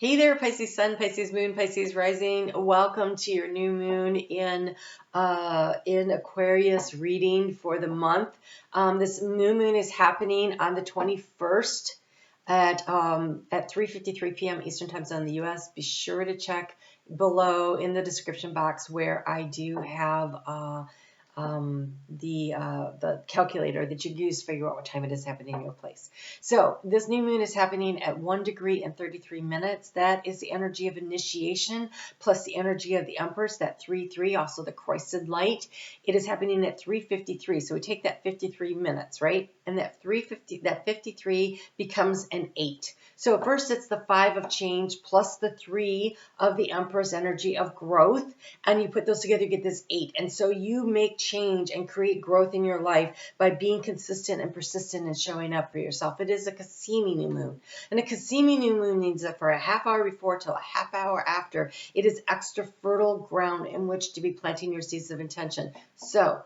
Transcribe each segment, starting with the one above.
Hey there, Pisces Sun, Pisces Moon, Pisces Rising. Welcome to your new moon in Aquarius reading for the month. This new moon is happening on the 21st at 3:53 p.m. Eastern Time Zone in the U.S. Be sure to check below in the description box where I do have the calculator that you use to figure out what time it is happening in your place. So this new moon is happening at 1 degree and 33 minutes. That is the energy of initiation plus the energy of the Empress, that 3-3, also the Croisted light. It is happening at 3:53. So we take that 53 minutes, right? And that 53 becomes an 8. So at first it's the 5 of change plus the 3 of the Empress energy of growth, and you put those together, you get this 8. And so you make change and create growth in your life by being consistent and persistent and showing up for yourself. It is a Cassini new moon. And a Cassini new moon means that for a half hour before till a half hour after, it is extra fertile ground in which to be planting your seeds of intention. So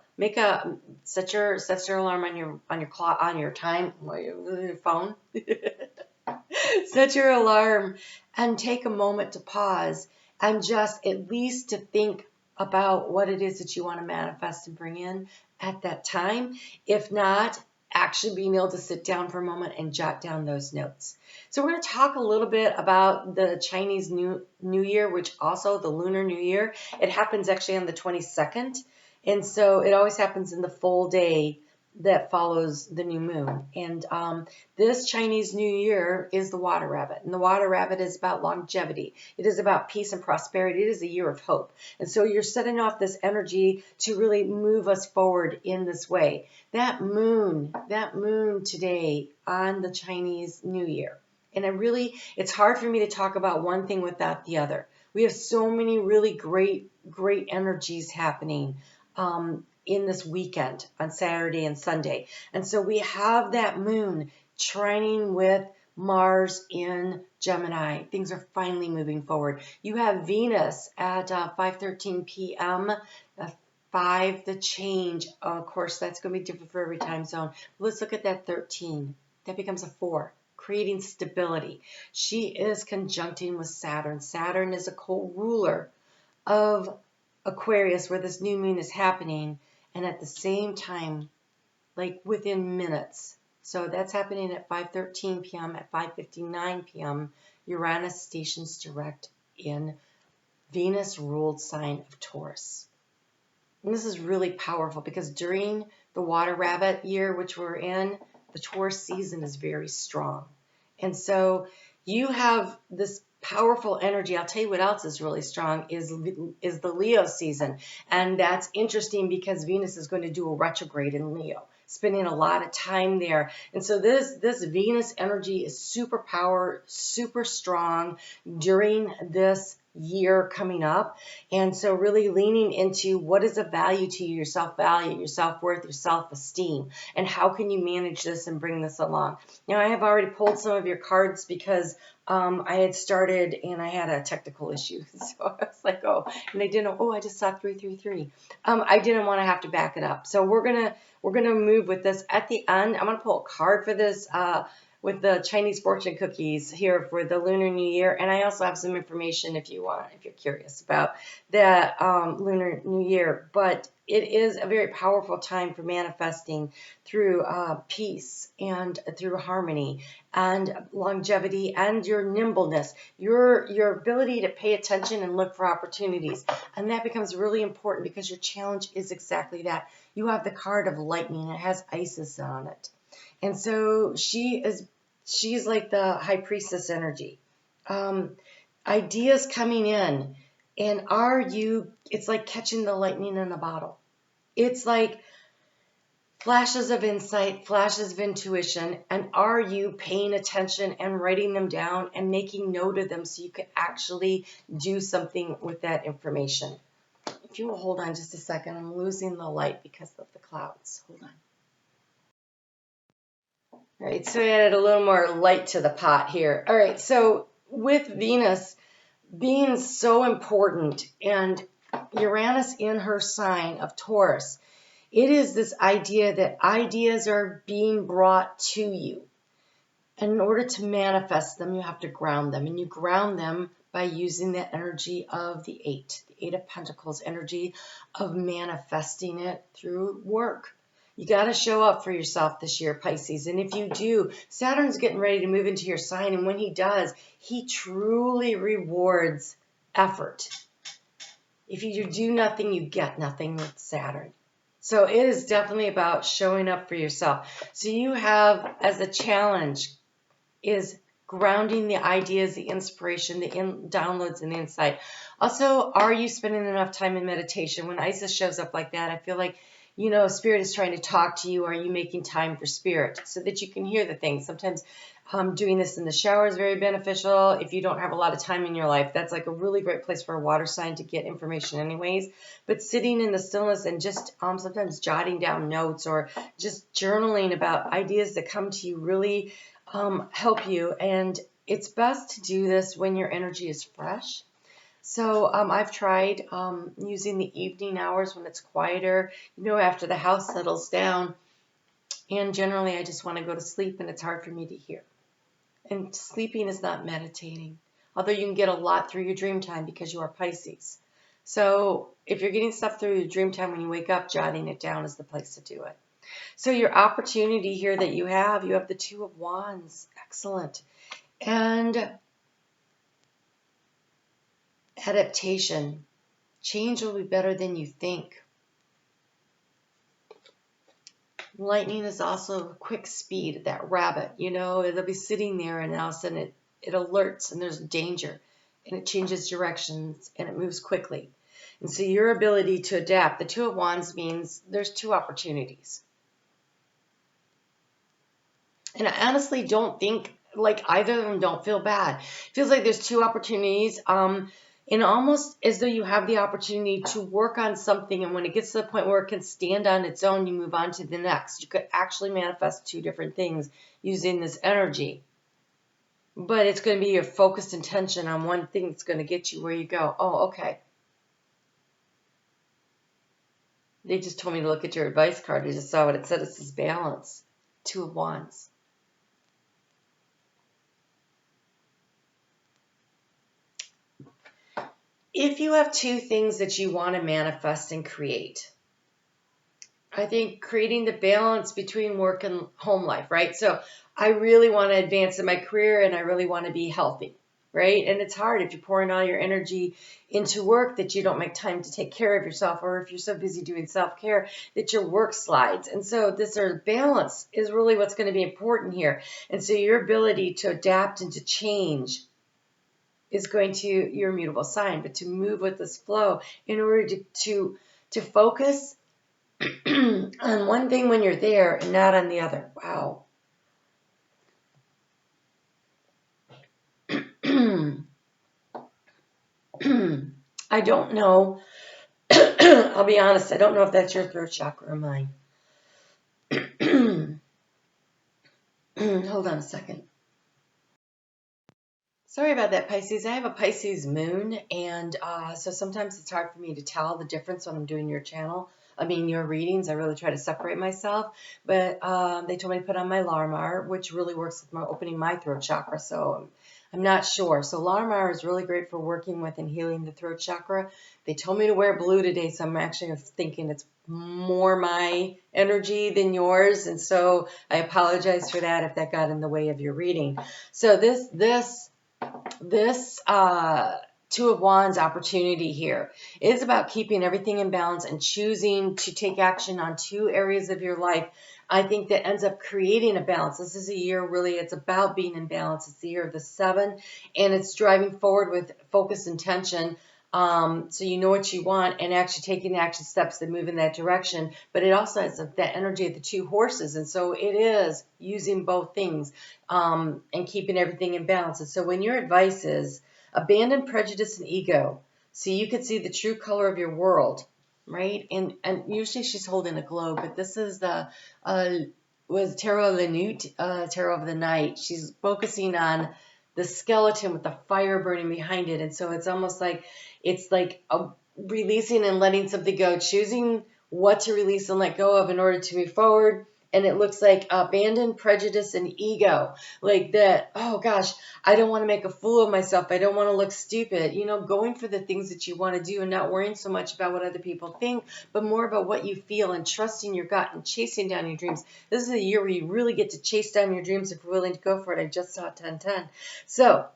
set your alarm on your time, your phone. Set your alarm and take a moment to pause and just at least to think about what it is that you want to manifest and bring in at that time. If not, actually being able to sit down for a moment and jot down those notes. So we're going to talk a little bit about the Chinese New Year, which also the Lunar New Year. It happens actually on the 22nd. And so it always happens in the full day that follows the new moon. And this Chinese New Year is the water rabbit. And the water rabbit is about longevity. It is about peace and prosperity. It is a year of hope. And so you're setting off this energy to really move us forward in this way. That moon today on the Chinese New Year. And it's hard for me to talk about one thing without the other. We have so many really great energies happening in this weekend on Saturday and Sunday. And so we have that moon trining with Mars in Gemini. Things are finally moving forward. You have Venus at 5:13 p.m. 5, the change. Of course, that's going to be different for every time zone. Let's look at that 13. That becomes a 4, creating stability. She is conjuncting with Saturn. Saturn is a co-ruler of Aquarius, where this new moon is happening, and at the same time, like within minutes. So that's happening at 5:13 p.m. At 5:59 p.m., Uranus stations direct in Venus-ruled sign of Taurus. And this is really powerful because during the water rabbit year, which we're in, the Taurus season is very strong. And so you have this powerful energy. I'll tell you what else is really strong is the Leo season. And that's interesting because Venus is going to do a retrograde in Leo, spending a lot of time there. And so this Venus energy is super strong during this year coming up. And so really leaning into what is of value to you, your self-value, your self-worth, your self-esteem, and how can you manage this and bring this along. Now, I have already pulled some of your cards because I had started and I had a technical issue. So I was like, I just saw 333. I didn't want to have to back it up. So we're gonna move with this. At the end, I'm gonna pull a card for this with the Chinese fortune cookies here for the Lunar New Year. And I also have some information if you're curious about that Lunar New Year. But it is a very powerful time for manifesting through peace and through harmony and longevity and your nimbleness, your ability to pay attention and look for opportunities. And that becomes really important because your challenge is exactly that. You have the card of lightning. It has Isis on it. And so she's like the high priestess energy. Ideas coming in. And it's like catching the lightning in a bottle. It's like flashes of insight, flashes of intuition. And are you paying attention and writing them down and making note of them so you can actually do something with that information? If you will hold on just a second, I'm losing the light because of the clouds. Hold on. All right, so I added a little more light to the pot here. All right, so with Venus being so important and Uranus in her sign of Taurus, it is this idea that ideas are being brought to you. And in order to manifest them, you have to ground them. And you ground them by using the energy of the Eight of Pentacles, energy of manifesting it through work. You got to show up for yourself this year, Pisces. And if you do, Saturn's getting ready to move into your sign. And when he does, he truly rewards effort. If you do nothing, you get nothing with Saturn. So it is definitely about showing up for yourself. So you have as a challenge is grounding the ideas, the inspiration, the downloads, and the insight. Also, are you spending enough time in meditation? When Isis shows up like that, I feel like, you know, Spirit is trying to talk to you. Are you making time for Spirit so that you can hear the things? Sometimes doing this in the shower is very beneficial. If you don't have a lot of time in your life, that's like a really great place for a water sign to get information anyways. But sitting in the stillness and just sometimes jotting down notes or just journaling about ideas that come to you really help you. And it's best to do this when your energy is fresh. So I've tried using the evening hours when it's quieter, you know, after the house settles down. And generally, I just want to go to sleep, and it's hard for me to hear. And sleeping is not meditating, although you can get a lot through your dream time because you are Pisces. So if you're getting stuff through your dream time when you wake up, jotting it down is the place to do it. So your opportunity here that you have the Two of Wands. Excellent. And adaptation. Change will be better than you think. Lightning is also quick speed, that rabbit. You know, it'll be sitting there and all of a sudden it alerts and there's danger. And it changes directions and it moves quickly. And so your ability to adapt. The Two of Wands means there's two opportunities. And I honestly don't think, like, either of them don't feel bad. It feels like there's two opportunities, and almost as though you have the opportunity to work on something, and when it gets to the point where it can stand on its own, you move on to the next. You could actually manifest two different things using this energy. But it's going to be your focused intention on one thing that's going to get you where you go. Oh, okay. They just told me to look at your advice card. I just saw what it said. It says balance. Two of Wands. If you have two things that you want to manifest and create, I think creating the balance between work and home life, right? So I really want to advance in my career and I really want to be healthy, right? And it's hard if you're pouring all your energy into work that you don't make time to take care of yourself, or if you're so busy doing self-care that your work slides. And so this sort of balance is really what's going to be important here. And so your ability to adapt and to change is going to your immutable sign, but to move with this flow in order to focus on one thing when you're there and not on the other. Wow. I don't know. I'll be honest. I don't know if that's your throat chakra or mine. Hold on a second. Sorry about that, Pisces. I have a Pisces moon, and so sometimes it's hard for me to tell the difference when I'm doing your readings. I really try to separate myself, but they told me to put on my Larmar, which really works with opening my throat chakra, so I'm not sure. So Larmar is really great for working with and healing the throat chakra. They told me to wear blue today, so I'm actually thinking it's more my energy than yours, and so I apologize for that if that got in the way of your reading. So this Two of Wands opportunity here is about keeping everything in balance and choosing to take action on two areas of your life. I think that ends up creating a balance. This is a year really, it's about being in balance. It's the year of the 7, and it's driving forward with focus and intention. So you know what you want and actually taking action steps that move in that direction. But it also has that energy of the two horses. And so it is using both things and keeping everything in balance. And so when your advice is abandon prejudice and ego so you can see the true color of your world, right? And usually she's holding a globe, but this is the Nuit, tarot of the night. She's focusing on the skeleton with the fire burning behind it. And so it's almost like releasing and letting something go, choosing what to release and let go of in order to move forward, And it looks like abandon prejudice and ego. Like that, oh gosh, I don't want to make a fool of myself. I don't want to look stupid. You know, going for the things that you want to do and not worrying so much about what other people think, but more about what you feel and trusting your gut and chasing down your dreams. This is a year where you really get to chase down your dreams if you're willing to go for it. I just saw 1010. So,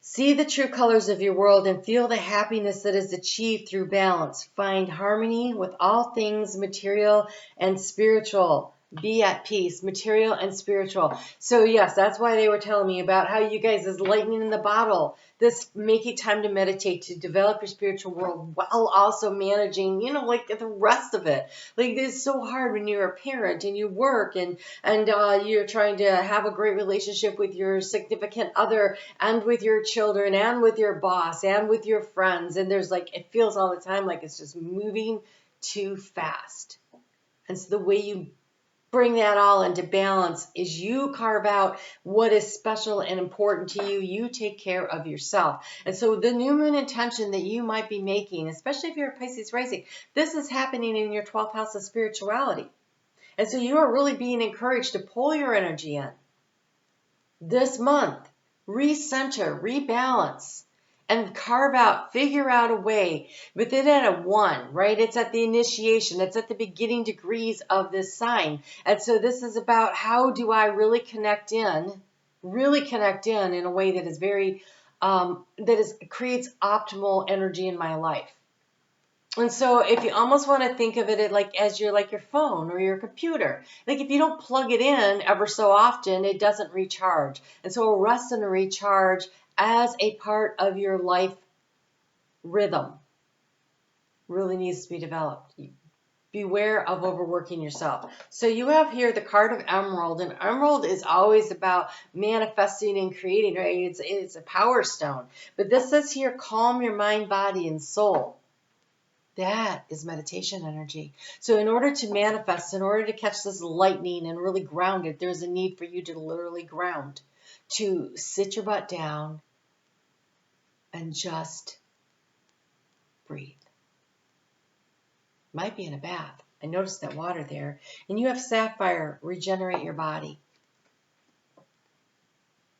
see the true colors of your world and feel the happiness that is achieved through balance. Find harmony with all things material and spiritual. Be at peace, material and spiritual. So yes, that's why they were telling me about how you guys is lightning in the bottle. This making time to meditate, to develop your spiritual world while also managing, you know, like the rest of it. Like it's so hard when you're a parent and you work and you're trying to have a great relationship with your significant other and with your children and with your boss and with your friends. And there's like, it feels all the time like it's just moving too fast. And so the way you bring that all into balance is you carve out what is special and important to you. You take care of yourself. And so the new moon intention that you might be making, especially if you're a Pisces rising, this is happening in your 12th house of spirituality. And so you are really being encouraged to pull your energy in this month, recenter, rebalance, and carve out, figure out a way. With it at a 1, right? It's at the initiation. It's at the beginning degrees of this sign. And so this is about how do I really connect in a way that is very, creates optimal energy in my life. And so if you almost want to think of it like as your phone or your computer, like if you don't plug it in ever so often, it doesn't recharge. And so a rest and a recharge as a part of your life rhythm really needs to be developed. Beware of overworking yourself. So you have here the card of Emerald, and Emerald is always about manifesting and creating, right? It's a power stone. But this says here, calm your mind, body, and soul. That is meditation energy. So in order to manifest, in order to catch this lightning and really ground it, there's a need for you to literally ground, to sit your butt down and just breathe. Might be in a bath. I noticed that water there. And you have sapphire, regenerate your body.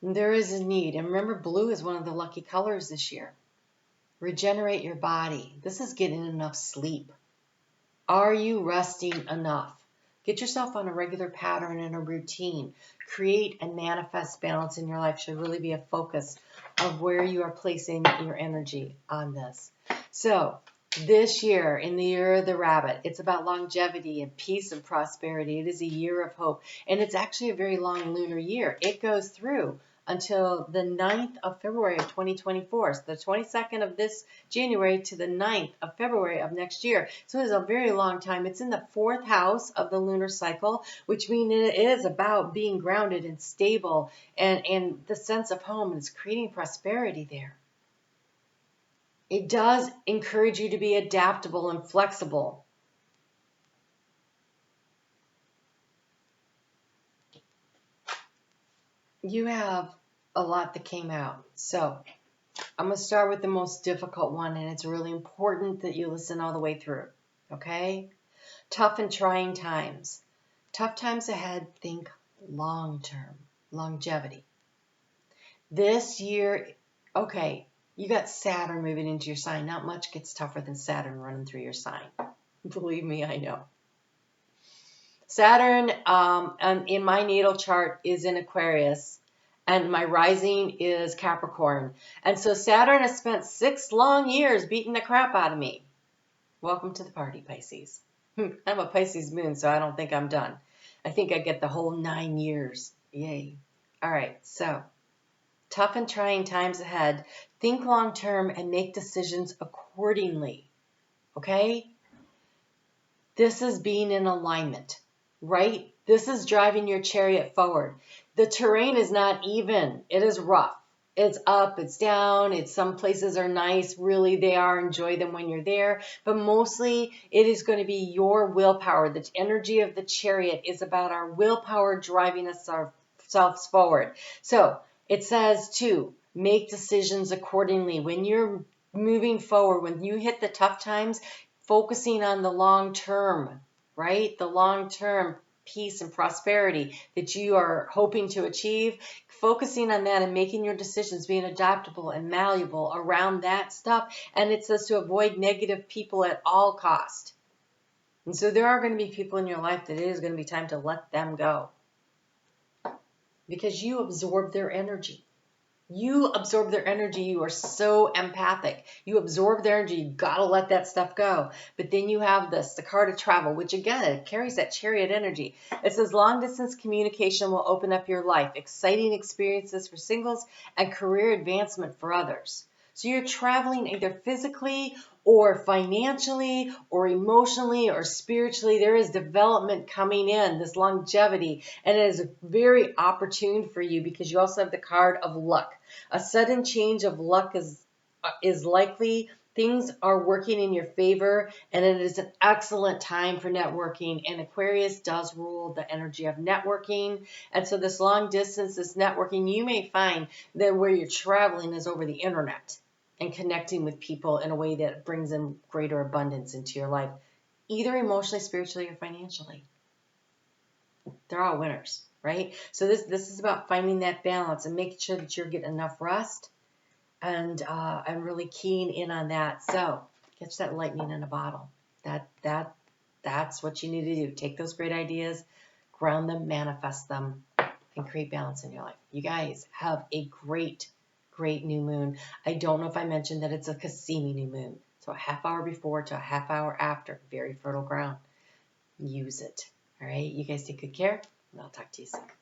And there is a need. And remember, blue is one of the lucky colors this year. Regenerate your body. This is getting enough sleep. Are you resting enough? Get yourself on a regular pattern and a routine. Create and manifest balance in your life should really be a focus of where you are placing your energy on this. So this year, in the year of the rabbit, it's about longevity and peace and prosperity. It is a year of hope. And it's actually a very long lunar year. It goes through until the 9th of February of 2024. So the 22nd of this January to the 9th of February of next year. So it's a very long time. It's in the 4th house of the lunar cycle, which means it is about being grounded and stable and the sense of home, and it's creating prosperity there. It does encourage you to be adaptable and flexible. You have a lot that came out. So I'm going to start with the most difficult one, and it's really important that you listen all the way through. Okay? Tough and trying times. Tough times ahead, think long-term, longevity. This year, okay, you got Saturn moving into your sign. Not much gets tougher than Saturn running through your sign. Believe me, I know. Saturn in my natal chart is in Aquarius, and my rising is Capricorn. And so Saturn has spent 6 long years beating the crap out of me. Welcome to the party, Pisces. I'm a Pisces moon, so I don't think I'm done. I think I get the whole 9 years. Yay. All right, so tough and trying times ahead. Think long term and make decisions accordingly. Okay? This is being in alignment. Right? This is driving your chariot forward. The terrain is not even. It is rough. It's up, it's down, some places are nice, really they are, enjoy them when you're there, but mostly it is going to be your willpower. The energy of the chariot is about our willpower driving ourselves forward. So it says to make decisions accordingly. When you're moving forward, when you hit the tough times, focusing on the long term. right? The long-term peace and prosperity that you are hoping to achieve, focusing on that and making your decisions, being adaptable and malleable around that stuff. And it says to avoid negative people at all cost. And so there are going to be people in your life that it is going to be time to let them go, because you absorb their energy. You absorb their energy. You are so empathic. You absorb their energy. You got to let that stuff go. But then you have this, the card of travel, which again, it carries that chariot energy. It says long distance communication will open up your life, exciting experiences for singles and career advancement for others. So you're traveling either physically or financially or emotionally or spiritually. There is development coming in, this longevity, and it is very opportune for you because you also have the card of luck. A sudden change of luck is likely. Things are working in your favor, and it is an excellent time for networking. And Aquarius does rule the energy of networking. And so this long distance, this networking, you may find that where you're traveling is over the internet and connecting with people in a way that brings in greater abundance into your life, either emotionally, spiritually, or financially. They're all winners, right? So this is about finding that balance and making sure that you're getting enough rest. And I'm really keen in on that. So catch that lightning in a bottle. That's what you need to do. Take those great ideas, ground them, manifest them, and create balance in your life. You guys have a great new moon. I don't know if I mentioned that it's a Cassini new moon. So a half hour before to a half hour after. Very fertile ground. Use it. All right. You guys take good care, and I'll talk to you soon.